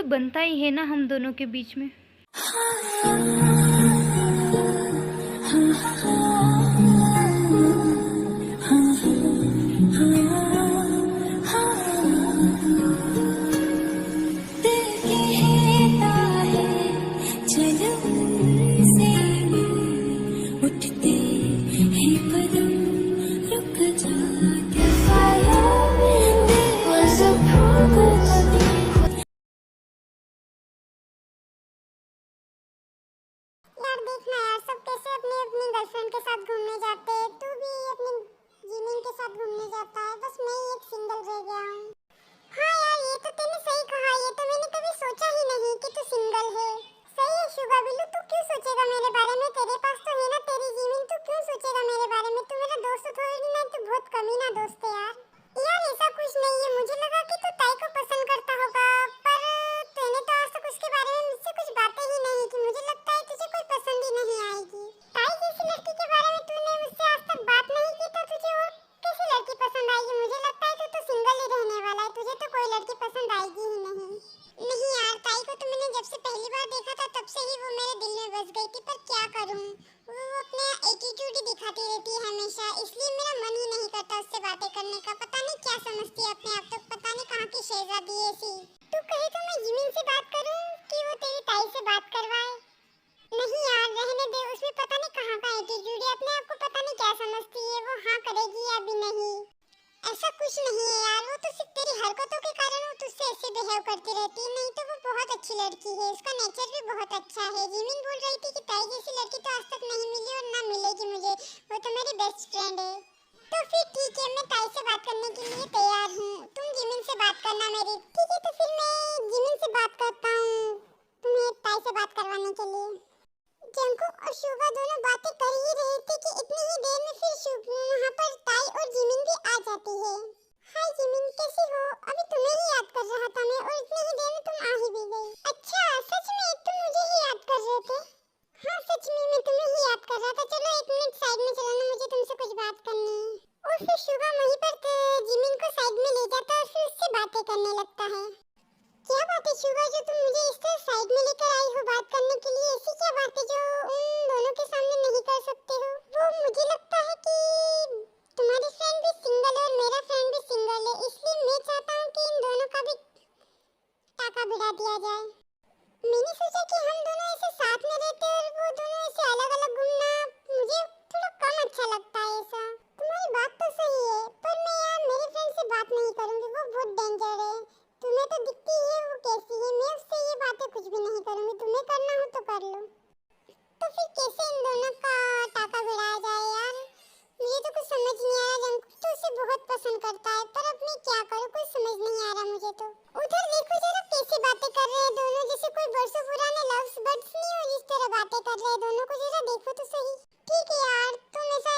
बनता ही है ना हम दोनों के बीच में। यार देखना यार, सब कैसे अपनी अपनी गर्लफ्रेंड के साथ घूमने जाते हैं, तू भी अपनी जिमिन के साथ घूमने जाता है, बस मैं ही एक सिंगल रह गया हूँ। हाँ यार, ये तो तूने सही कहा, ये तो मैंने कभी सोचा ही नहीं कि तू सिंगल है। सही है शुगा बिल्लू, तू क्यों सोचेगा मेरे बारे में, तेरे पास तो है ना तेरी जिमिन, तू क्यों सोचेगा मेरे बारे में, तू मेरा दोस्त थोड़ी ना, तू बहुत कमीना दोस्त है यार। यार ऐसा कुछ नहीं है, मुझे लगा कि तू ताई को पसंद करता होगा, पर तूने तो आज तक उसके बारे में मुझसे कुछ बातें ही नहीं की, मुझे लगता है तुझे कोई पसंद ही नहीं आएगी। ताई जैसी लड़की के बारे में तूने मुझसे आज तक बात नहीं की, तो तुझे और कैसी लड़की पसंद आएगी, मुझे लगता है तू तो सिंगल ही रहने वाला है, तुझे तो कोई लड़की पसंद आएगी ही नहीं। नहीं यार, ताई को तो मैंने जब से पहली बार देखा था तब से ही वो मेरे दिल में बस गई थी, पर क्या करूं, वो अपना एटीट्यूड ही दिखाती रहती है हमेशा, इसलिए मेरा मन ही नहीं करता उससे बातें करने का। पता नहीं क्या समझती है अपने आप, तो पता नहीं कहाँ की शहजादी है ऐसी। तू कहे तो मैं जिमिन से बात करूं कि वो तेरी ताई से बात करवाए? नहीं यार, रहने दे, उसमें पता नहीं कहाँ का एटीट्यूड है, अपने आप को पता नहीं क्या समझती है, वो हाँ करेगी या भी नहीं। ऐसा कुछ नहीं है यार, वो तो सिर्फ तेरी हरकतों के कारण वो तुझसे ऐसे बिहेव करती रहती है, नहीं तो वो बहुत अच्छी लड़की है, उसका नेचर भी बहुत अच्छा है। जिमिन बोल रही थी कि ताई जैसी लड़की तो आज तक नहीं मिली और ना मिलेगी मुझे, वो तो मेरी बेस्ट फ्रेंड है। तो फिर ठीक है, मैं ताई से बात करने के लिए तैयार हूँ, तुम जिमिन से बात करना मेरी। ठीक है, तो फिर मैं जिमिन से बात करता हूँ तुम्हें ताई से बात करवाने के लिए। जंकुक और शुगा दोनों बातें कर ही रहे थे कि इतनी ही देर में फिर वहाँ पर ताई और जिमिन भी आ जाती है। हाय जिमिन, कैसी हो? अभी तुम्हें ही याद कर रहा था मैं, और इतनी ही देर में तुम आ ही भी गई। अच्छा, सच में तुम मुझे ही याद कर रहे थे? हाँ सच में मैं तुम्हें ही याद कर रहा था। चलो 1 मिनट साइड में चलो ना, मुझे तुमसे कुछ बात करनी है। और फिर शुगा वहीं पर जिमिन को साइड में ले जाता है और फिर उससे बातें करने लगता है। क्या बात है शुगा, जो तुम मुझे इस तरह साइड में लेकर आई हो बात करने के लिए, ऐसी क्या बात है जो उन दोनों के सामने नहीं कर सकते हो? वो मुझे लगता है कि तुम्हारी फ्रेंड भी सिंगल है और मेरा फ्रेंड भी सिंगल है, इसलिए मैं चाहता हूँ कि इन दोनों का भी टाका भिड़ा दिया जाए। मैंने सोचा कि हम दोनों ऐसे साथ में रहते और वो दोनों ऐसे अलग अलग घूमना मुझे थोड़ा कम अच्छा लगता है ऐसा। तुम्हारी बात तो सही है, पर मैं यार मेरे फ्रेंड से बात नहीं करूँगी, वो बहुत डेंजर है। तुम्हें तो दिखती है वो कैसी है, मैं उससे ये बातें कुछ भी नहीं करूँगी, तुम्हें करना हो तो कर लो। तो फिर कैसे इन दोनों का टाका भिड़ाया जाए यार, मुझे तो कुछ समझ नहीं आ रहा। जंकुक तो उसे बहुत पसंद करता है, पर अब मैं क्या करूँ, कुछ समझ नहीं आ रहा मुझे तो। उधर देखो जरा कैसी बातें कर रहे हैं दोनों, जैसे कोई बरसों पुराने लव्स बर्ड्स नहीं हो जिस तरह बातें कर रहे हैं दोनों को, जरा देखो तो सही। ठीक है यार, तुम ऐसा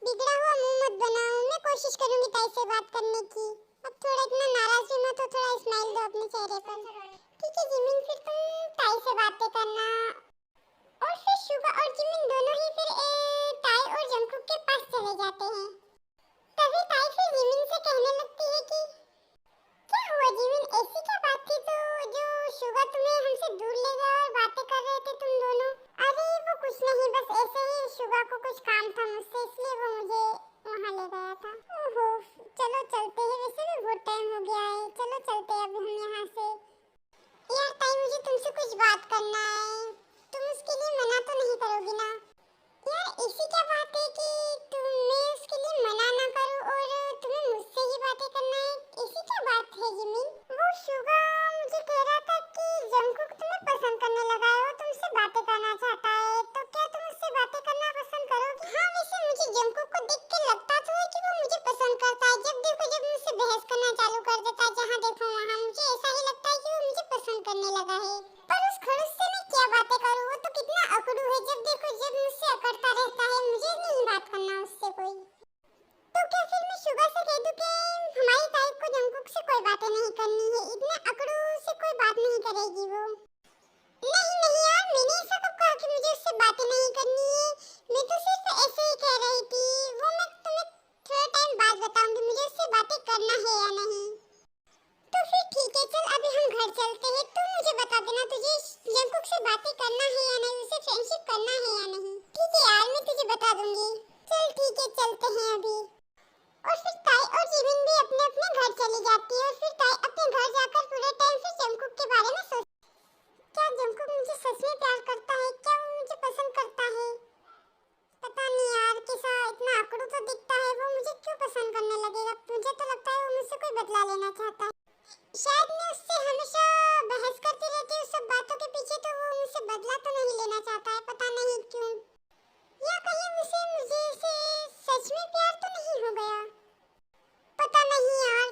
बिगड़ा हुआ मुंह मत बनाओ, मैं कोशिश करूंगी ताई से बात करने की। अब थोड़ा इतना नाराज भी मत हो, थोड़ा स्माइल दो अपने चेहरे पर। ठीक है जिमिन, फिर तुम ताई से बातें करना। और फिर शुगा और जिमिन दोनों ही फिर ताई और जंकुक के पास चले जाते हैं। तभी ताई फिर जिमिन से कहने लगती है कि क्या हुआ जिमिन, ऐसी क्या बात थी तो जो शुगा तुम्हें हमसे दूर ले गया और बातें कर रहे थे तुम दोनों? अरे वो कुछ नहीं, बस ऐसे ही शुगा को कुछ काम था मुझसे, इसलिए वो मुझे वहाँ ले गया था। ओहो, चलो चलते हैं, वैसे भी बहुत टाइम हो गया है, चलो चलते हैं अब हम यहाँ से। यार ताई मुझे तुमसे कुछ बात करना है, तुम उसके लिए मना तो नहीं करोगी ना? यार ऐसी क्या बात है कि मैं उसके लिए मना ना करूं और तुम्हें मुझसे ही बातें करना है, ऐसी क्या बात है जिमिन? वो शुगा मुझे कह रहा था कि जंकुक तुम्हें पसंद करने लगा है, वो तुमसे बातें करना चाहता है, तो क्या तुम उससे बातें करना पसंद करोगी? हाँ वैसे मुझे जंकुक को देख के लगता तो है कि वो मुझे पसंद करता है, जब देखो जब मुझसे बहस करना चालू कर देता है, जहाँ देखो वहाँ मुझे ऐसा ही लगता है कि वो मुझे पसंद करने लगा है। पर उस खड़ूस से मैं क्या बातें करूँ, वो तो कितना अकड़ू है, जब देखो जब मुझसे अकड़ता रहता है, मुझे नहीं बात करना उससे कोई। तो क्या फिर मैं शुगा से कह दूं कि हमारी ताई को जंकुक से कोई बातें नहीं करनी है, इतना अकड़ू से कोई बात नहीं करेगी वो? नहीं नहीं यार, मैंने ऐसा कब कहा कि मुझे उससे बातें नहीं करनी है, मैं तो सिर्फ ऐसे ही कह रही थी, वो मैं तुम्हें थोड़ा टाइम बाद बताऊंगी मुझे उससे बातें करना है या नहीं। तो फिर ठीक है, चल अभी हम घर चलते हैं। मुझसे फ्रेंडशिप करना है या नहीं। ठीक है यार, मैं तुझे बता दूंगी। चल ठीक है, चलते हैं अभी। और फिर ताई और जिमिन भी अपने अपने घर चली जाती है और फिर ताई अपने घर जाकर पूरे टाइम से जंगकुक के बारे में सोच, क्या जंगकुक मुझे सच में प्यार करता है, क्या वो मुझे पसंद करता है। पता नहीं यार, कैसा इतना आकड़ू तो दिखता है, वो मुझे क्यों पसंद करने लगेगा। मुझे तो लगता है वो मुझसे कोई बदला लेना चाहता है। शायद मैं उससे हमेशा बहस करती रहती हूँ सब बातों के पीछे, तो वो मुझसे बदला तो नहीं लेना चाहता है, पता नहीं क्यों। या कहीं मुझे से सच में प्यार तो नहीं हो गया। पता नहीं यार,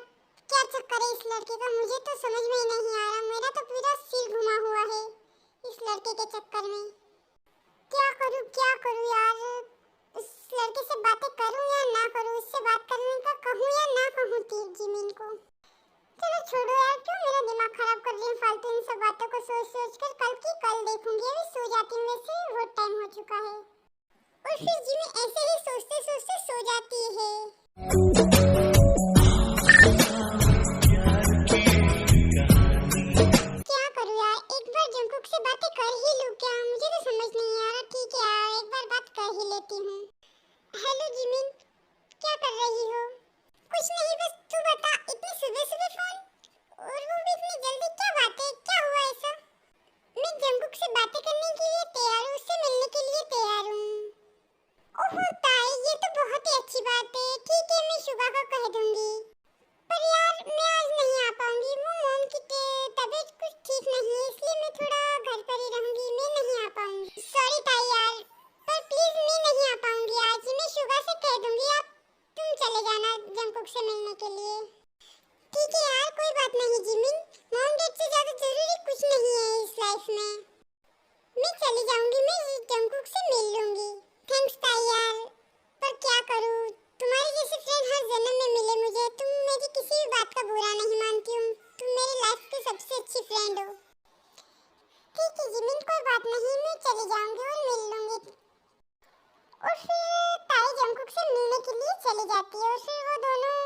क्या चक्कर है इस लड़के का, मुझे तो समझ में ही नहीं आ रहा। मेरा तो पूरा सिर घुमा हुआ है इस लड़के के चक्कर में। क्या करूँ यार, उस लड़के से बातें करूँ या ना करूँ, उससे बात करने का कहूँ या ना कहूँ जिमिन को। चलो छोड़ो यार, क्यों मेरा दिमाग खराब कर रही है फालतू इन सब बातों को सोच कर। कल की कल देखूंगी, अभी सो जाती हूँ, वैसे बहुत टाइम हो चुका है। और फिर जिमिन ऐसे ही सोचते सोचते सो जाती है। क्या करूँ यार, एक बार जंगकुक से बातें कर ही लूँ क्या, मुझे तो समझ नहीं आ रहा। ठीक है यार, एक बार बात कर ही लेती हूँ। हेलो जिमिन, क्या कर रही हो। कुछ नहीं, बस तू बता, इतनी सुबह सुबह फोन, और वो भी इतनी जल्दी, क्या बात है, क्या हुआ ऐसा। मैं जंगकुक से बातें करने के लिए तैयार हूँ, उससे मिलने के लिए तैयार हूँ। ओह ताई, ये तो बहुत ही अच्छी बात है। ठीक है, मैं शुभा को कह दूंगी। पर यार मैं आज नहीं आ पाऊंगी, वो मॉम की तबीयत कुछ ठीक नहीं है, इसलिए मैं थोड़ा घर पर ही रहूंगी, मैं नहीं आ पाऊंगी। सॉरी ताई यार, पर प्लीज मैं नहीं आ पाऊंगी आज। मैं शुभा से कह दूंगी, आप तुम चले जाना जंगकुक से मिलने के लिए। ठीक है यार, कोई बात नहीं जिमिन, मॉम डैड से ज्यादा जरूरी कुछ नहीं है इस लाइफ में। मैं चली जाऊंगी, मैं जंगकुक से मिल लूंगी। थैंक्स ताई यार, पर क्या करूं, तुम्हारी जैसी फ्रेंड हर जन्म में मिले मुझे। तुम मेरी किसी भी बात का बुरा नहीं मानती हूँ, तुम मेरी लाइफ की सबसे अच्छी फ्रेंड हो। ठीक है जिमिन, कोई बात नहीं, मैं चली जाऊंगी और मिल लूंगी। और फिर ताई जंगकुक से मिलने के लिए चली जाती है और फिर वो दोनों,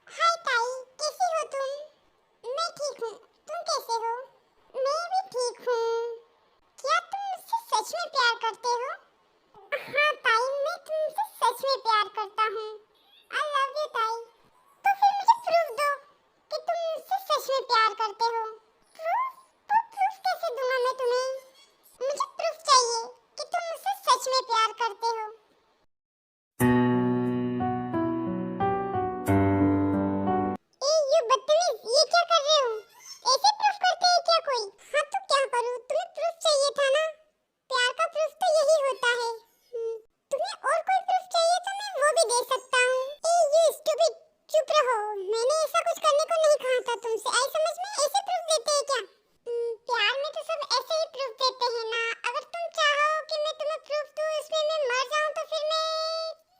हाय ताई, कैसी हो तुम। मैं ठीक हूँ, तुम कैसे हो। मैं भी ठीक हूँ। क्या तुम मुझसे सच में प्यार करते हो। हाँ ताई, मैं तुमसे सच में प्यार करता हूँ। आई लव यू ताई। तो फिर मुझे प्रूफ दो कि तुम मुझसे सच में प्यार करते हो। प्रूफ? तो प्रूफ कैसे दूंगा मैं तुम्हें। मुझे प्रूफ चाहिए कि तुम मुझसे सच में प्यार करते हो। ए यू बदतमीज, ये क्या कर रहे हो, ऐसे प्रूफ करते हैं क्या कोई। हाँ तो क्या करूँ, तुम्हें प्रूफ चाहिए था ना, प्यार का प्रूफ तो यही होता है। तुम्हें और कोई प्रूफ चाहिए तो मैं वो भी दे सकता हूँ। ए यू स्टूपिड, चुप रहो, मैंने ऐसा कुछ करने को नहीं कहा था तुमसे। आई समझ में ऐसे प्रूफ देते हैं क्या। प्यार में तो सब ऐसे ही प्रूफ देते हैं ना। अगर तुम चाहो कि मैं तुम्हें प्रूफ दूँ, उसमें मैं मर जाऊँ, तो फिर मैं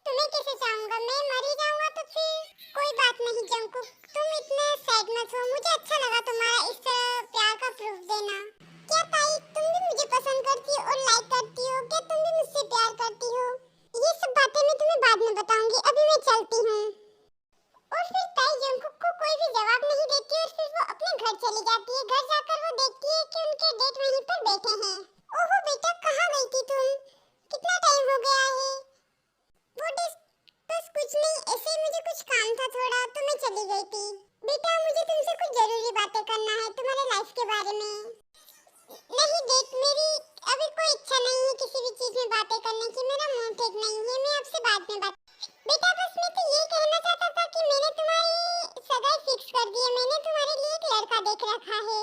तुम्हें कैसे चाहूँगा, मैं मर ही जाऊँगा। तो फिर कोई बात नहीं जंगकुक, तुम इतना सैड मत हो, मुझे अच्छा लगा तुम्हारा इस तरह प्यार का प्रूफ देना। क्या ताई, तुम भी मुझे पसंद करती हो और लाइक करती हो, क्या तुम भी मुझसे प्यार करती हो। ये सब बातें मैं तुम्हें बाद में बताऊंगी, अभी मैं चलती हूँ। और फिर ताई जंगकुक को कोई भी जवाब नहीं देती और फिर वो अपने घर चली जाती है। घर जाकर वो देखती है कि उनके डेट वहीं पर बैठे हैं। ओहो बेटा, कहाँ गई थी तुम, कितना टाइम हो गया है। वो बस कुछ नहीं, ऐसे ही मुझे कुछ काम था थोड़ा, तो मैं चली गई थी। बेटा मुझे तुमसे कुछ जरूरी बातें करना है तुम्हारे लाइफ के बारे में। नहीं देख, मेरी अभी कोई इच्छा नहीं है किसी भी चीज में बातें करने की, मेरा मूड ठीक नहीं है, मैं आपसे बाद में बात। बेटा बस मैं तो ये कहना चाहता था कि मैंने तुम्हारी सगाई फिक्स कर दी है, मैंने तुम्हारे लिए एक लड़का देख रखा है।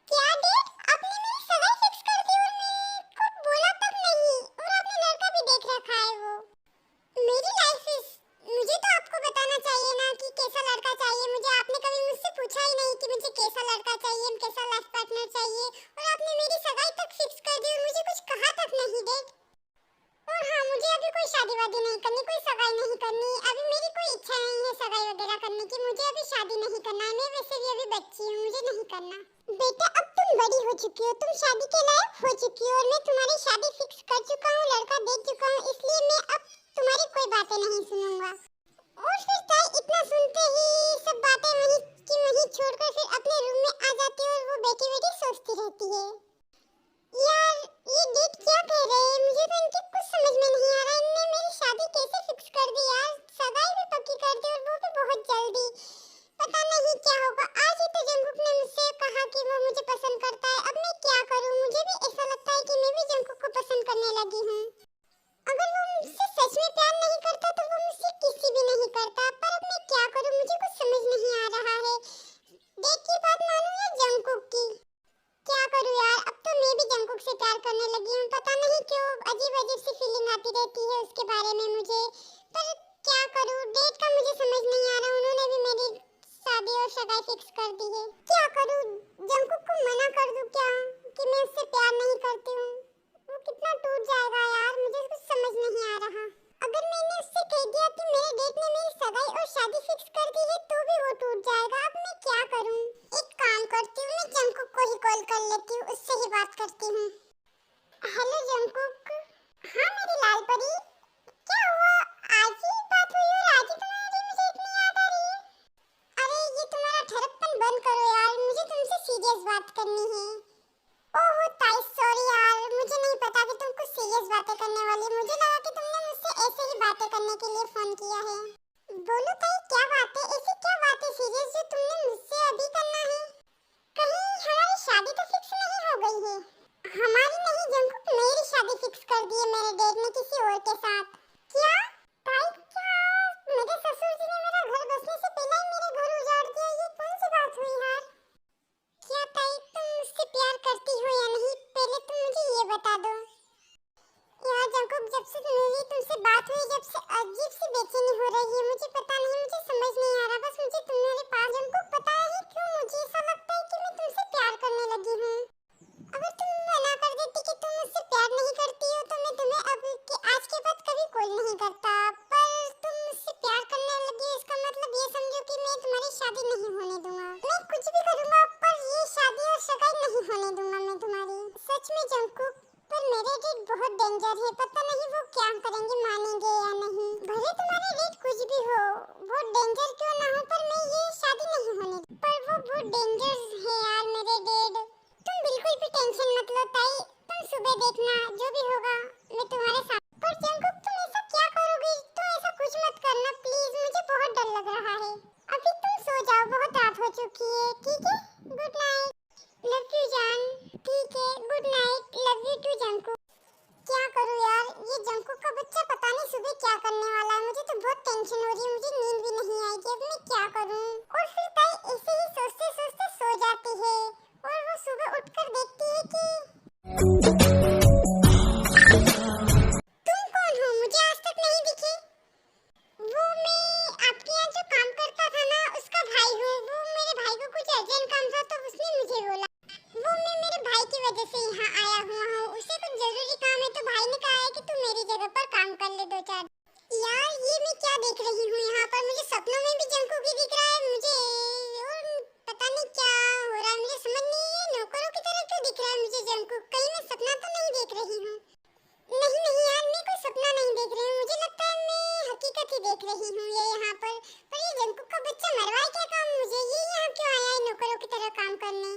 क्या डेट, आपने मेरी सगाई फिक्स कर दी और मैं खुद बोला तक नहीं, और आपने लड़का भी देख रखा है। वो मेरी लाइफ इज, मुझे तो आपको बताना चाहिए ना कि कैसा लड़का चाहिए मुझे। आपने कभी मुझसे पूछा ही नहीं कि मुझे कैसा लड़का चाहिए, कैसा लाइफ पार्टनर चाहिए, और आपने मेरी सगाई तक फिक्स कर दी और मुझे कुछ कहा तक नहीं डेट। और हाँ, मुझे अभी कोई शादी वादी नहीं करनी, कोई सगाई नहीं करनी, अभी मेरी कोई इच्छा नहीं है सगाई वगैरह करने की। मुझे अभी शादी नहीं करना है, मैं वैसे भी अभी बच्ची हूँ, मुझे नहीं करना। बेटा अब तुम बड़ी हो चुकी हो, तुम शादी के लायक हो चुकी हो, और मैं तुम्हारी शादी फिक्स कर चुका हूँ, लड़का देख चुका हूँ, इसलिए मैं अब तुम्हारी कोई बातें नहीं सुनूंगा। और फिर ताई इतना सुनते ही सब बातें वहीं की वहीं छोड़कर फिर अपने रूम में आ जाती है और वो बैठी बैठी सोचती रहती है। यार ये लगी हूँ। अगर वो मुझसे सच में प्यार नहीं करता तो वो मुझसे किसी भी नहीं करता, पर अब मैं क्या करूँ, मुझे कुछ समझ नहीं आ रहा है। डेट की बात मानूं या जंगकुक की? क्या करूँ यार, अब तो मैं भी जंगकुक से प्यार करने लगी हूँ। पता नहीं क्यों अजीब अजीब सी फीलिंग आती रहती है उसके बारे में मुझे। पर क्या करूँ, डेट का मुझे समझ नहीं आ रहा। उन्होंने भी मेरी शादी और सगाई फिक्स कर दी है। क्या करूँ, जंगकुक को मना कर दूँ क्या कि मैं उससे प्यार नहीं करती हूँ? वो कितना टूट जाएगा यार, मुझे कुछ समझ नहीं आ रहा। अगर मैंने उससे कह दिया कि मेरे डेट ने मेरी सगाई और शादी फिक्स कर दी है तो भी वो टूट जाएगा। अब मैं क्या करूँ? एक काम करती हूँ, मैं जंगकुक को ही कॉल कर लेती हूँ, उससे ही बात करती हूँ। Hello Jungkook. हाँ मेरी लाल परी, क्या हुआ? आज ही बात हुई और आज ही तुम्हारी मुझे इतनी याद आ रही है? अरे ये तुम्हारा ठरप्पन बंद करो यार, मुझे तुमसे सीरियस बात करनी है। ओह ताई सॉरी यार, मुझे नहीं पता कि तुम कुछ सीरियस बातें करने वाली। मुझे लगा कि तुमने मुझसे ऐसे ही बातें करने के लिए फोन किया है। बोलो ताई, क्या बात है? ऐसी क्या बात है सीरियस जो तुमने मुझसे अभी करना है? कहीं हमारी शादी तो फिक्स नहीं हो गई है? हमारी नहीं जंगकुक, मेरी शादी फिक्स कर दी है मेरे डैड ने किसी और के साथ। क्या ताई, क्या मेरे ससुर जी ने मेरा घर बसने से पहले ही मेरे घर उजाड़ दिया? ये कौन सी बात हुई यार? क्या ताई तुम मुझसे प्यार करती हो या नहीं, पहले तुम मुझे ये बता दो। यार जंगकुक, जब से मेरी तुमसे बात हुई जब से अजीब सी बेचैनी हो रही है। मुझे पता नहीं, मुझे समझ नहीं आ रहा। बस मुझे तुम्हारे पास जंगकुक पता है क्यों मुझे ऐसा लगता है कि मैं तुमसे प्यार करने लगी हूँ। अगर तुम मना कर देती कि तुम मुझसे प्यार नहीं करती हो तो मैं तुम्हें अब के आज के बाद कभी कॉल नहीं करता। पर तुम मुझसे प्यार करने लगी हो, इसका मतलब ये समझो कि मैं तुम्हारी शादी नहीं होने दूंगा। मैं कुछ भी करूंगा पर ये शादी और सगाई नहीं होने दूंगा मैं तुम्हारी। सच में जंगकुक, पर मेरे डेट बहुत डेंजर है। पता नहीं वो क्या करेंगे, मानेंगे या नहीं। भले तुम्हारे डेट कुछ भी हो, वो डेंजर क्यों ना हो, पर मैं ये शादी नहीं होने। पर वो बहुत डेंजर है यार मेरे डेट। तुम बिल्कुल भी टेंशन मत लो ताई, तुम सुबह देखना जो भी होगा मैं तुम्हारे साथ। पर जंगकुक तुम ऐसा क्या करोगी? तुम ऐसा कुछ मत करना प्लीज, मुझे बहुत डर लग रहा है। अभी तुम सो जाओ, बहुत रात हो चुकी है। ठीक है, गुड नाइट। लव यू जान। ठीक है, good night, love you too Jungkook. क्या करूं यार, ये जंगकुक का बच्चा पता नहीं सुबह क्या करने वाला है। मुझे तो बहुत टेंशन हो रही है, मुझे नींद भी नहीं आएगी। अब मैं क्या करूं? और फिर ताई ऐसे ही सोचते सोचते सो जाती है और वो सुबह उठकर देखती है कि तुम कौन हो, मुझे आज तक नहीं दिखे। वो मैं आपके यहाँ जो काम करता था ना, उसका भाई हूँ। वो मेरे भाई को कुछ अर्जेंट काम था तो उसने मुझे बोला। वो मैं मेरे भाई की वजह से यहाँ आया हुआ हूँ। उसे कुछ जरूरी काम है तो भाई ने कहा है कि तू मेरी जगह पर काम कर ले 2-4। यार ये मैं क्या देख रही हूँ यहाँ पर? मुझे सपनों में भी जंगकुक ही दिख रहा है मुझे, और पता नहीं क्या हो रहा है, मुझे समझ नहीं है। नौकरों की तरह क्यों दिख रहा है मुझे जंगकुक? कहीं मैं सपना तो नहीं देख रही हूँ? नहीं नहीं यार, मैं कोई सपना नहीं देख रही हूँ। मुझे लगता है मैं हकीकत ही देख रही हूँ ये यहाँ पर। ये जंगकुक का बच्चा मरवाए क्या काम मुझे? ये यहाँ क्यों आया है नौकरों की तरह काम करने?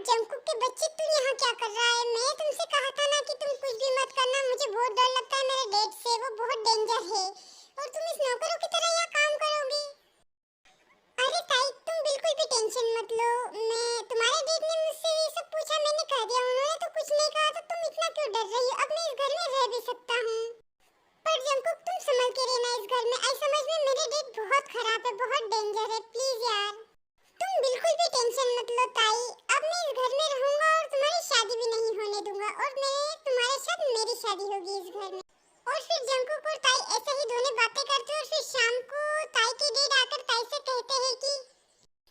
जंगकुक के बच्चे, तू यहाँ क्या कर रहा है? मैं तुमसे कहा था ना कि तुम कुछ भी मत करना, मुझे बहुत डर लगता है मेरे डेट से, वो बहुत डेंजर है। और तुम इस नौकरों की तरह यहाँ काम करोगे? अरे ताई तुम बिल्कुल भी टेंशन मत लो। मैं तुम्हारे डेट ने मुझसे ये सब पूछा, मैंने कह दिया। उन्होंने तो कुछ नहीं कहा, तो तुम इतना क्यों डर रही हो? अब मैं इस घर में रह भी सकता हूँ। पर जंगकुक तुम संभल के रहना इस घर में। ऐसा समझ में मेरे डेट बहुत खराब है, बहुत डेंजर है। प्लीज यार तुम बिल्कुल भी टेंशन मत लो ताई। अब मैं इस घर में रहूंगा और तुम्हारी शादी भी नहीं होने दूंगा, और मैं तुम्हारे साथ मेरी शादी होगी इस घर में। और फिर जंगकुक और ताई ऐसे ही दोनों बातें करते हैं। और फिर शाम को ताई के डैड आकर ताई से कहते हैं कि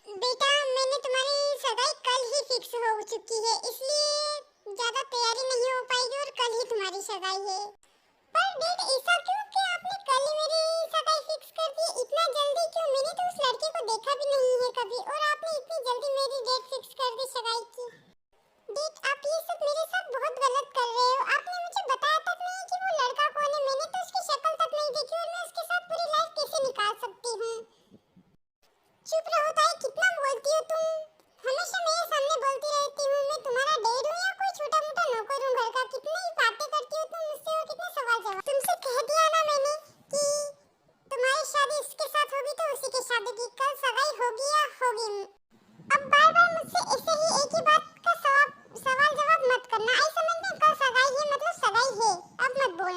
बेटा मैंने तुम्हारी सगाई कल ही फिक्स हो चुकी है, इसलिए ज्यादा तैयारी नहीं हो पाएगी और कल ही तुम्हारी सगाई है। पर डैड ऐसा क्यों कि आपने कल ही मेरी सगाई फिक्स कर दी? इतना जल्दी क्यों? मैंने तो उस लड़के को देखा भी नहीं है कभी, और आपने इतनी जल्दी मेरी डेट फिक्स कर दी सगाई की। डैड आप ये सब मेरे साथ बहुत गलत कर रहे हो। आपने मुझे बताया तक नहीं कि वो लड़का कौन है। मैंने तो उसकी शक्ल तक नहीं देखी, और मैं उसके साथ पूरी लाइफ कैसे निकाल सकती हूँ? चुप रहो ताई, कितना बोलती हो तुम? हमेशा मेरे सामने बोलती रहती हूँ मैं तुम्हारा डैड हूँ या कोई छोटा मोटा नौकर हूँ घर का। कितनी बातें करती हो तुम मुझसे, और कितने सवाल जवाब। तुमसे कह दिया ना मैंने कि तुम्हारी शादी इसके साथ होगी तो उसी की शादी की कल सगाई होगी या होगी। अब बार बार मुझसे ऐसे ही एक ही बात का सवाल जवाब मत करना। आई समझ में, कल सगाई है मतलब सगाई है, अब मत बोल।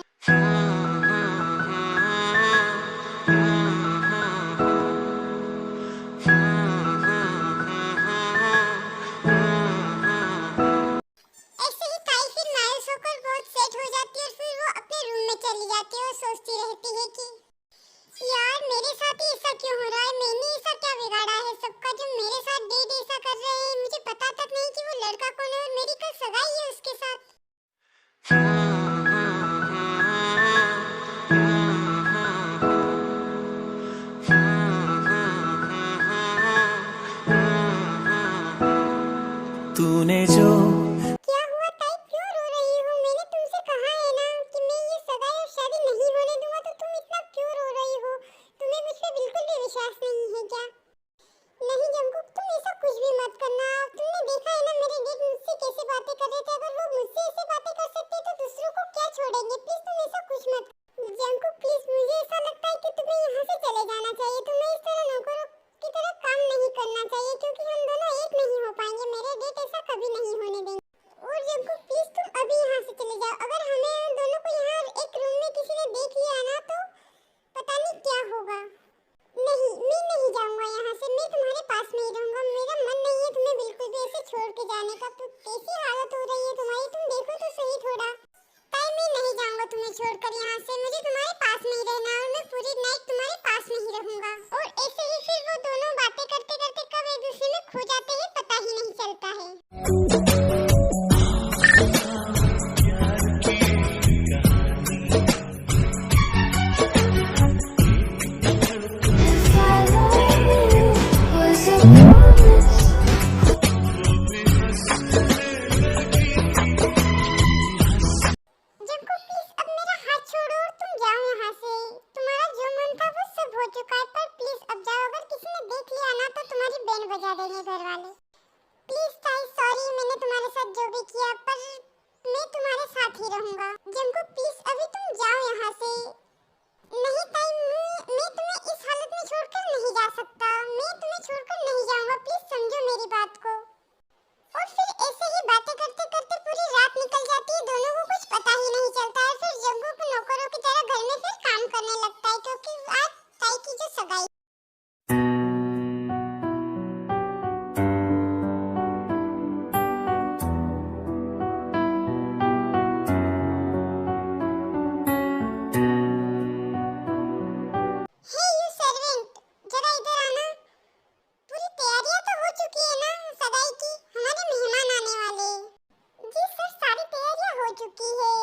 ऐसे ही ताई फिर मायूस होकर बहुत सेट हो जाती है और फिर वो अपने रूम में चली जाती है और सोचती रहती है कि यार मेरे साथ ही ऐसा क्यों हो रहा है, मैंने ऐसा क्या बिगाड़ा है सबका जो मेरे साथ डेट ऐसा कर रहे हैं, मुझे पता तक नहीं कि वो लड़का कौन है और मेरी कल सगाई है उसके साथ। तूने जो क्या हुआ ताई, क्यों रो रही हो? मैंने तुमसे कहा है ना कि मैं ये सगाई और शादी नहीं होने दूंगा, तो तुम इतना क्यों रो रही हो? तुम्हें मुझ पे बिल्कुल भी विश्वास नहीं है क्या? नहीं जंकुक, तुम ऐसा कुछ भी मत करना। तुमने देखा है ना मेरे डेट मुझसे कैसे बातें कर रहे थे, अगर वो मुझसे ऐसे बातें कर सकते तो दूसरों को क्या छोड़ेंगे? प्लीज तुम ऐसा कुछ मत। जंकुक प्लीज, मुझे ऐसा लगता है कि तुम्हें यहाँ से चले जाना चाहिए। तुम्हें इस तरह नौकरों की तरह काम नहीं करना चाहिए, क्योंकि हम दोनों एक नहीं हो पाएंगे। मेरे डेट ऐसा कभी नहीं होने देंगे। और जंकुक प्लीज तुम अभी यहाँ से चले जाओ। अगर हमें दोनों को यहाँ एक रूम में किसी ने देख लिया ना तो पता नहीं क्या होगा। नहीं, मैं नहीं जाऊंगा यहाँ से, मैं तुम्हारे पास में ही रहूंगा। मेरा मन नहीं है तुम्हें बिल्कुल भी ऐसे छोड़ के जाने का। तो कैसी हालत हो रही है तुम्हारी, तुम देखो तो सही थोड़ा। ताई मैं नहीं जाऊंगा तुम्हें छोड़कर यहाँ से, मुझे तुम्हारे पास में ही रहना और मैं पूरी नाइट तुम्हारे पास में ही रहूंगा। और ऐसे ही फिर वो दोनों बातें करते करते कब एक दूसरे में खो जाते हैं पता ही नहीं चलता है। जंको प्लीज अब मेरा हाथ छोड़ो और तुम जाओ यहाँ से। तुम्हारा जो मन था वो सब हो चुका है, पर प्लीज अब जाओ। अगर किसी ने देख लिया ना तो तुम्हारी बैंड बजा देंगे घर वाले। प्लीज ताई सॉरी, मैंने तुम्हारे साथ जो भी किया, पर मैं तुम्हारे साथ ही रहूंगा। जंको प्लीज अभी तुम जाओ यहाँ से। नहीं ताई, मैं तुम्हें इस हालत में छोड़कर नहीं जा सकता। मैं तुम्हें छोड़कर नहीं जाऊंगा, प्लीज समझो मेरी बात को। और फिर ऐसे ही बातें करते करते पूरी रात निकल जाती है, दोनों को कुछ पता ही नहीं चलता है। फिर जंगू को नौकरों की तरह घर में फिर काम करने लगता है, क्योंकि आज ताई की जो सगाई। हे यू सर्वेंट, जरा इधर आना। पूरी तैयारियां तो हो चुकी है ना सगाई की? हमारे मेहमान आने वाले हैं। जी सर, सारी तैयारियां हो चुकी है।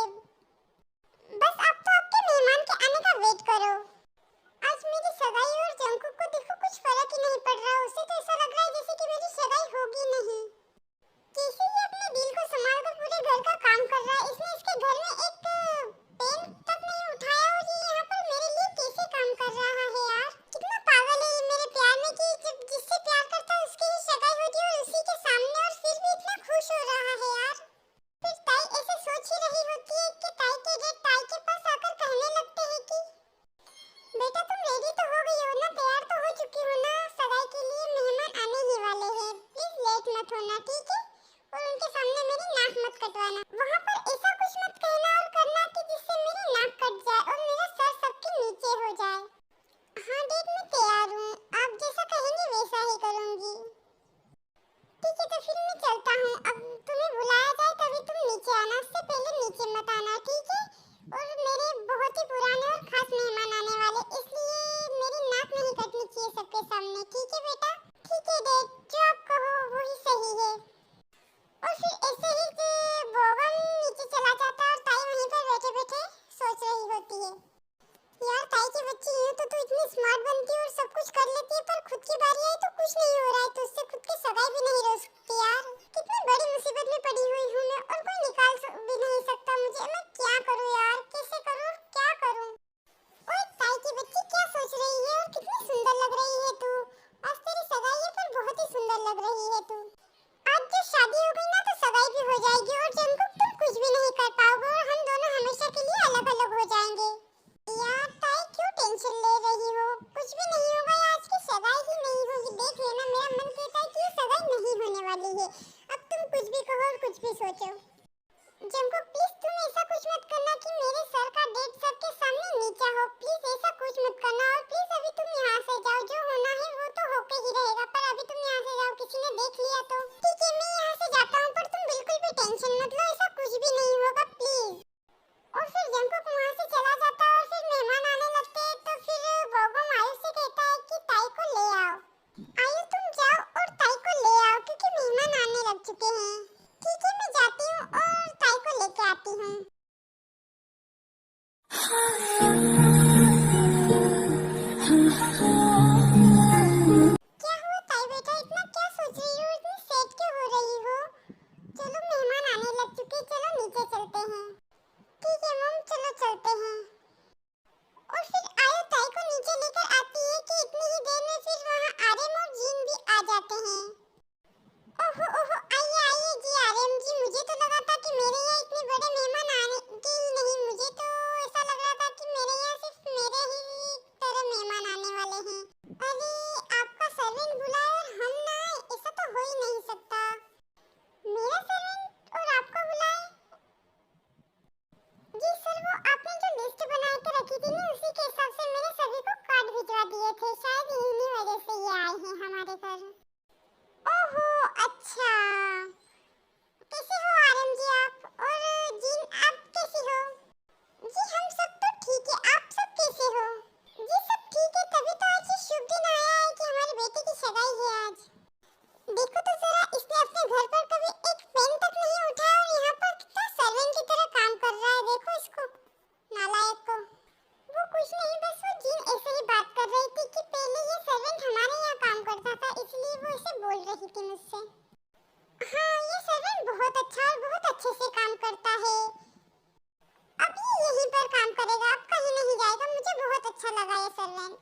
जाएगा ये सर्वेंट।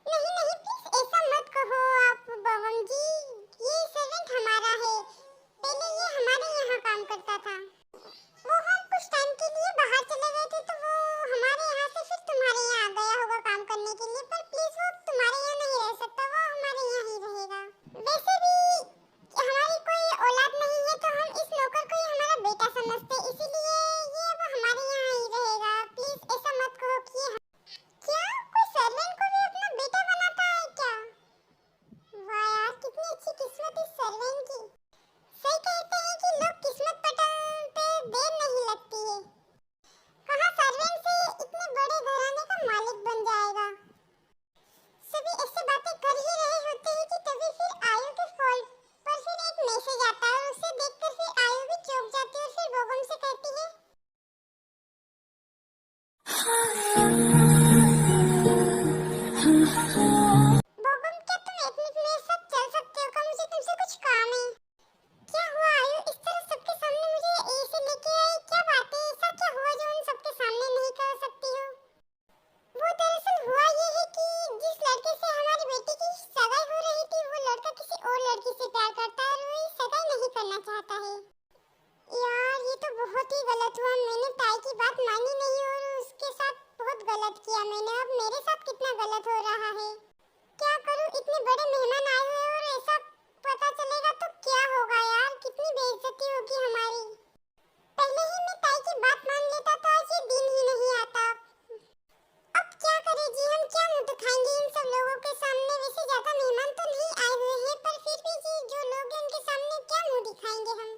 नहीं नहीं प्लीज ऐसा मत कहो आप बगम जी, ये सर्वेंट हमारा है, पहले ये हमारे यहाँ काम करता था। वो हम कुछ टाइम के लिए बाहर चले गए थे तो वो हमारे यहाँ से फिर तुम्हारे यहाँ आ गया होगा काम करने के लिए, पर प्लीज वो तुम्हारे यहाँ नहीं रह सकता, वो हमारे यहाँ ही रहेगा। वैसे भी हमारी कोई औलाद नहीं है तो हम इस नौकर को ही हमारा बेटा समझते, इसीलिए ये अब हमारे यहाँ ही रहेगा। प्लीज ऐसा मत कहो कि क्या कोई सर्वेंट को भी अपना बेटा बनाता है क्या? वाह यार कितनी अच्छी किस्मत इस सर्वेंट की। सही कहते हैं कि लोग किस्मत पटल पे देर नहीं लगती है। कहाँ सर्वेंट से इतने बड़े घराने का मालिक बन जाएगा। सभी ऐसे बातें कर ही रहे होते हैं कि तभी फिर आयु के फोन पर फिर एक मैसेज आता है और उसे देखकर फिर आयु भी चौंक जाती है और फिर बोगम से कहती है, बोगम क्या तुम एक मिनट मेरे साथ चल सकते हो? क्या मुझे तुमसे कुछ काम है? क्या हुआ आयु, इस तरह सबके सामने मुझे ऐसे लेके आए, क्या बात है? ऐसा क्या हुआ जो उन सबके सामने नहीं कर सकती हो? वो दरअसल हुआ ये है कि जिस लड़के से हमारी बेटी की सगाई हो रही थी वो लड़का किसी और लड़की से प्यार करता है और वो ये सगाई नहीं करना चाहता है। यार ये तो बहुत ही गलत हुआ, मैंने ताई की बात मानी नहीं और उसके साथ बहुत गलत किया मैंने। अब मेरे साथ कितना गलत हो रहा है, क्या करूं? इतने बड़े मेहमान आए हुए और ऐसा पता चलेगा तो क्या होगा यार, कितनी बेइज्जती होगी हमारी। पहले ही मैं ताई की बात मान लेता तो आज ये दिन ही नहीं आता। अब क्या करें जी, हम क्या मुंह दिखाएंगे इन सब लोगों के सामने? वैसे ज्यादा मेहमान तो नहीं आए हुए हैं पर फिर भी जी जो लोग हैं उनके सामने क्या मुंह दिखाएंगे हम?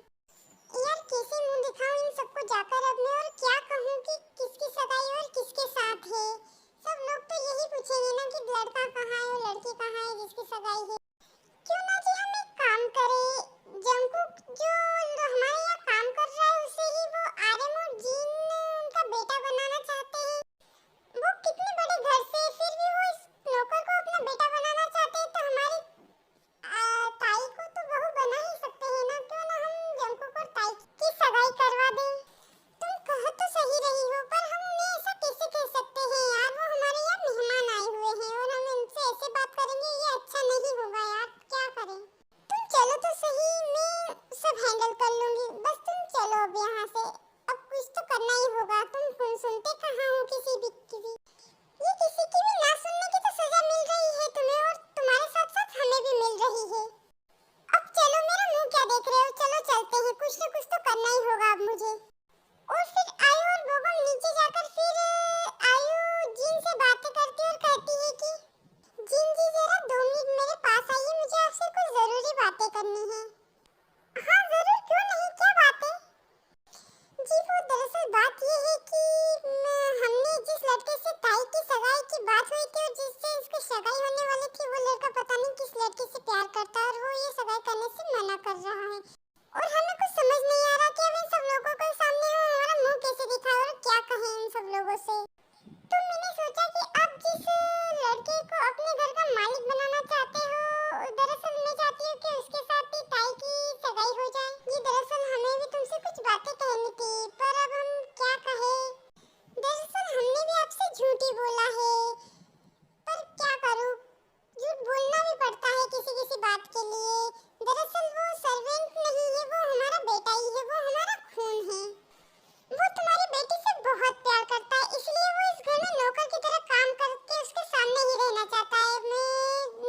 यार कैसे मुंह दिखाऊं इन सबको जाकर अब मैं, और क्या कहूं कि किसकी सगाई और किसके साथ है? सब लोग तो यही पूछेंगे ना कि लड़का कहाँ है और लड़की कहाँ है जिसकी सगाई है। क्यों ना जी हम एक काम करें, जंकुक जो हमारे यहाँ काम कर रहा है उसे ही वो आर्यन और जीन उनका बेटा बनाना चाहते हैं। वो कितने बड़े घर से फिर भी वो इस नौकर को अपना बेटा बनाना चाहते हैं तो हमारी ताई को तो बहू बना ही सकते हैं ना। क्यों ना हम जंकुक और ताई की सगाई करवा दें? तुम कह तो सही रही हो पर हम उन्हें ऐसा कैसे कह सकते हैं यार, वो हमारे यहाँ मेहमान आए हुए हैं और हम इनसे ऐसे बात करेंगे, ये अच्छा नहीं होगा यार, क्या करें? तुम चलो तो सही, मैं सब हैंडल कर लूंगी, बस तुम चलो अब यहाँ से। अब कुछ तो करना ही होगा, तुम सुनते कहाँ हो किसी भी की? ये किसी की भी ना सुनने की तो सजा मिल रही है तुम्हें और तुम्हारे साथ साथ हमें भी मिल रही है। अब चलो, मेरा मुंह क्या देख रहे हो? चलो चलते हैं, कुछ न कुछ तो करना ही होगा अब मुझे। और फिर आयु और बोगम नीचे जाकर फिर आयु जीन से बातें करती और कहती है कि जीन जी जरा 2 मिनट मेरे पास आइए, मुझे आपसे कुछ जरूरी बातें करनी है। हाँ जरूर, क्यों नहीं, क्या बात है? जी वो दरअसल बात ये है कि हमने जिस लड़के से ताई की सगाई की बात हुई थी और जिससे इसकी सगाई होने वाली थी वो लड़का पता नहीं किस लड़की से प्यार करता है और वो ये सगाई करने से मना कर रहा है और हमें कुछ समझ नहीं आ रहा कि अब इन सब लोगों के सामने हम हमारा मुंह कैसे दिखाएं और क्या कहें इन सब लोगों से। तो मैंने सोचा कि आप जिस लड़के को अपने घर का मालिक बनाना चाहते हो, दरअसल मैं चाहती हूँ कि उसके साथ ही ताई की सगाई हो जाए। ये दरअसल हमें भी तुमसे कुछ बातें कहनी थी पर अब हम क्या कहें? दरअसल हमने भी आपसे झूठ ही बोला है पर क्या करूँ, झूठ बोलना भी पड़ता है किसी किसी बात के लिए। दरअसल वो सर्वेंट नहीं है, वो हमारा बेटा ही है, वो हमारा खून है। वो तुम्हारी बेटी से बहुत प्यार करता है, इसलिए वो इस घर में नौकर की तरह काम करके उसके सामने ही रहना चाहता है।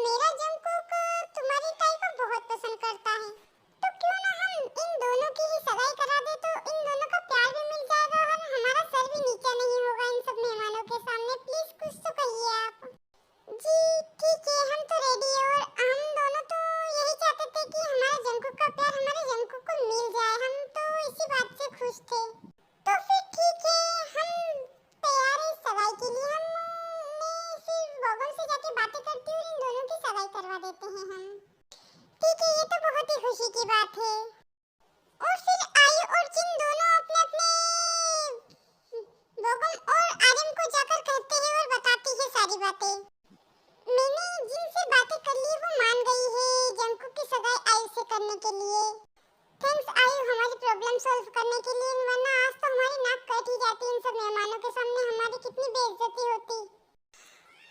मेरा जंकुक तुम्हारी ताई को बहुत पसंद करता है, तो क्यों ना हम इन दोनों की ही सगाई करा दे, तो इन दोनों का प्यार भी मिल जाएगा और हमारा सर भी नीचा नहीं होगा इन सब मेहमानों के सामने। प्लीज कुछ तो कहिए आप। जी ठीक है, हम तो रेडी है और हम दोनों तो यही चाहते थे कि हमारा जंकुक का प्यार हमारे जंकुक को मिल जाए, हम तो इसी बात से खुश थे। तो फिर ठीक है, हम तैयार हैं सगाई के लिए। मैं फिर बोगम से जाके बातें करती हूँ, इन दोनों की सगाई करवा देते हैं हम। ठीक है, ये तो बहुत ही खुशी की बात है। और फिर आयु और जिन दोनों अपने अपने बोगम और आर्यन को जाकर कहते हैं और बताती है सारी बातें। मैंने जिनसे बातें कर ली वो मान गई है जंकुक की सगाई आयु से करने के लिए। थैंक्स आयु हमारी प्रॉब्लम सॉल्व करने के लिए, वरना आज तो हमारी नाक कट ही जाती इन सब मेहमानों के सामने, हमारी कितनी बेइज्जती होती।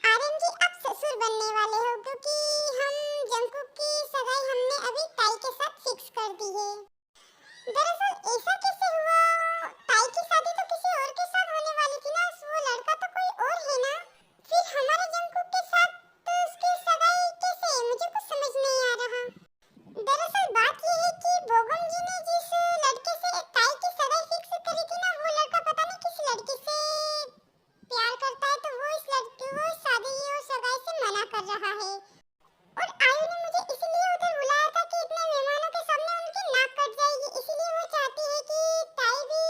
आर्यन जी आप ससुर बनने वाले हो क्योंकि हम जंकुक की सगाई हमने अभी ताई के साथ फिक्स कर दी है। दरअसल ऐसा कैसे हुआ? ताई की शादी तो किसी और के साथ होने वाली थी ना, वो लड़का तो कोई और है ना, फिर हमारे जंकुक के साथ तो उसकी सगाई कैसे? मुझे कुछ समझ नहीं आ रहा। दरअसल बात ये है कि बोगम जी ने जिस लड़के से ताई की सगाई फिक्स करी थी ना, वो लड़का पता नहीं किस लड़की से प्यार करता है, तो वो इस लड़की को शादी और सगाई से मना कर रहा है। और आयु ने मुझे इसलिए उधर बुलाया था कि इतने मेहमानों के सामने उनकी नाक कट जाएगी, इसलिए वो चाहती है कि ताई भी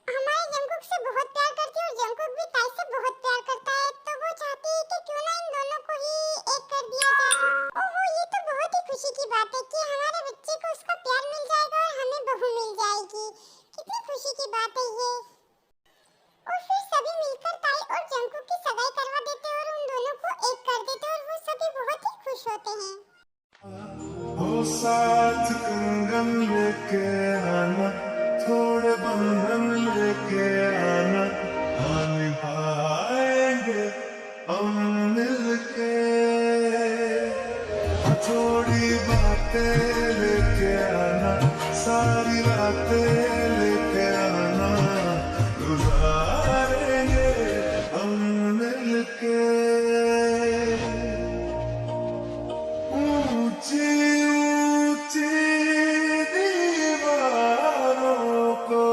हमारे जंकुक से बहुत प्यार करती है और जंकुक भी ताई से बहुत प्यार करता है, तो वो चाहती है कि क्यों ना इन दोनों को ही एक कर दिया जाए। ओहो, ये तो बहुत ही खुशी की बात है कि हमारे बच्चे को उसका प्यार मिल जाएगा और हमें बहू मिल जाएगी। कितनी खुशी की बात है ये। और फिर सभी मिलकर ताई और जंकुक की सगाई करवा देते और उन दोनों को एक कर देते और वो सभी बहुत ही खुश होते हैं। हो साथ कंगन लेके आना, थोड़े बंधन लेके आना, निभाएंगे हम मिलके। थोड़ी बातें लेके आना, सारी रातें लेके आना, गुजारेंगे हम मिलके। ऊंची ऊंची दीवारों को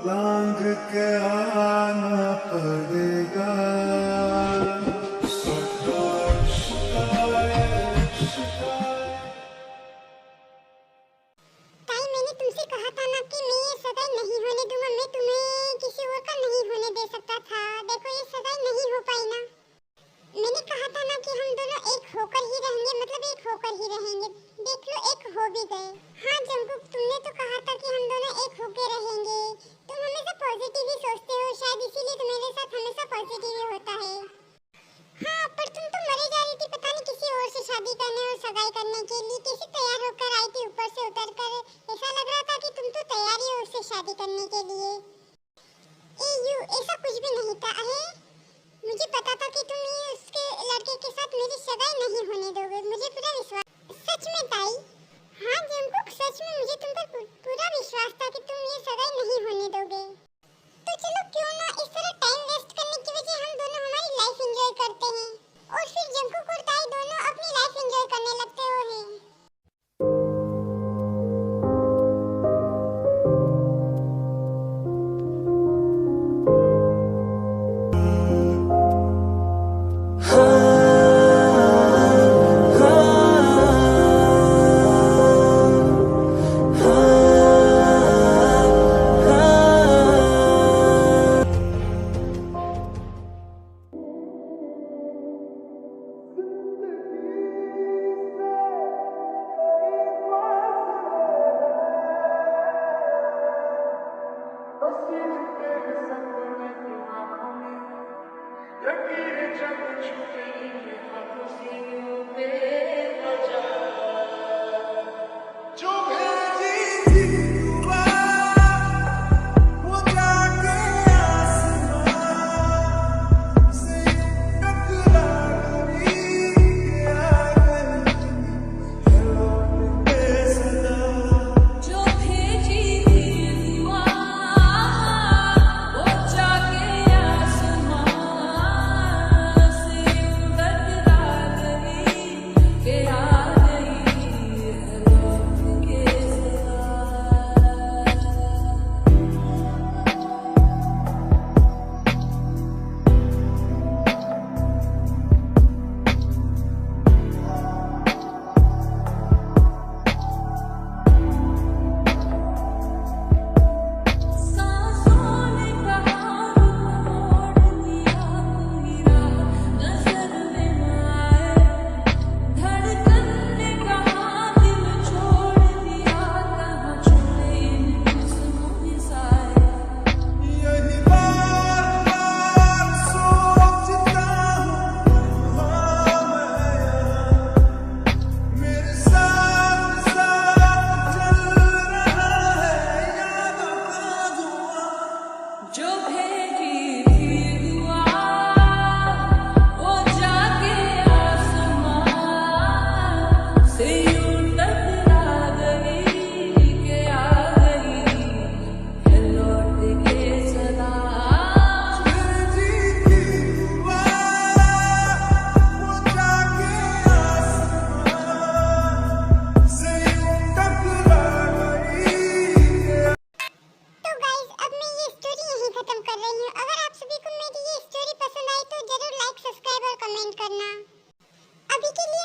लांघ के आना पड़ेगा। ताई मैंने तुमसे कहा था ना कि मैं ये सगाई नहीं होने दूंगा, मैं तुम्हें किसी और का नहीं होने दे सकता था। देखो ये सगाई नहीं हो पाई ना। मैंने कहा था ना कि हम दोनों एक होकर ही रहेंगे, मतलब एक होकर ही रहेंगे। देख लो एक हो भी गए। हाँ जंकुक, तुमने तो कहा था कि हम दोनों एक होकर रहेंगे। तुम हमेशा पॉजिटिव ही सोचते हो, शायद इसीलिए तुम्हारे साथ हमेशा पॉजिटिव ही होता है। हाँ पर तुम तो मरे जा रही थी पता नहीं किसी और से शादी करने और सगाई करने के लिए। कैसे तैयार होकर आई थी ऊपर से उतरकर, ऐसा लग रहा था कि तुम तो तैयार ही हो उससे शादी करने के लिए। ऐसा कुछ भी नहीं था है। मुझे पता था कि तुम ये उसके लड़के के साथ मेरी सगाई नहीं होने दोगे, मुझे पूरा विश्वास। सच में ताई? हाँ जंकुक, सच में मुझे तुम पर पूरा विश्वास था कि तुम ये सगाई नहीं होने दोगे। तो चलो क्यों ना इस तरह टाइम वेस्ट करने की वजह हम दोनों हमारी लाइफ एंजॉय करते हैं और फिर जंकुक और ताई दोनों अपनी लाइफ एंजॉय करने लगते हो हैं। हूँ। अगर आप सभी को मेरी ये स्टोरी पसंद आई तो जरूर लाइक, सब्सक्राइब और कमेंट करना। अभी के लिए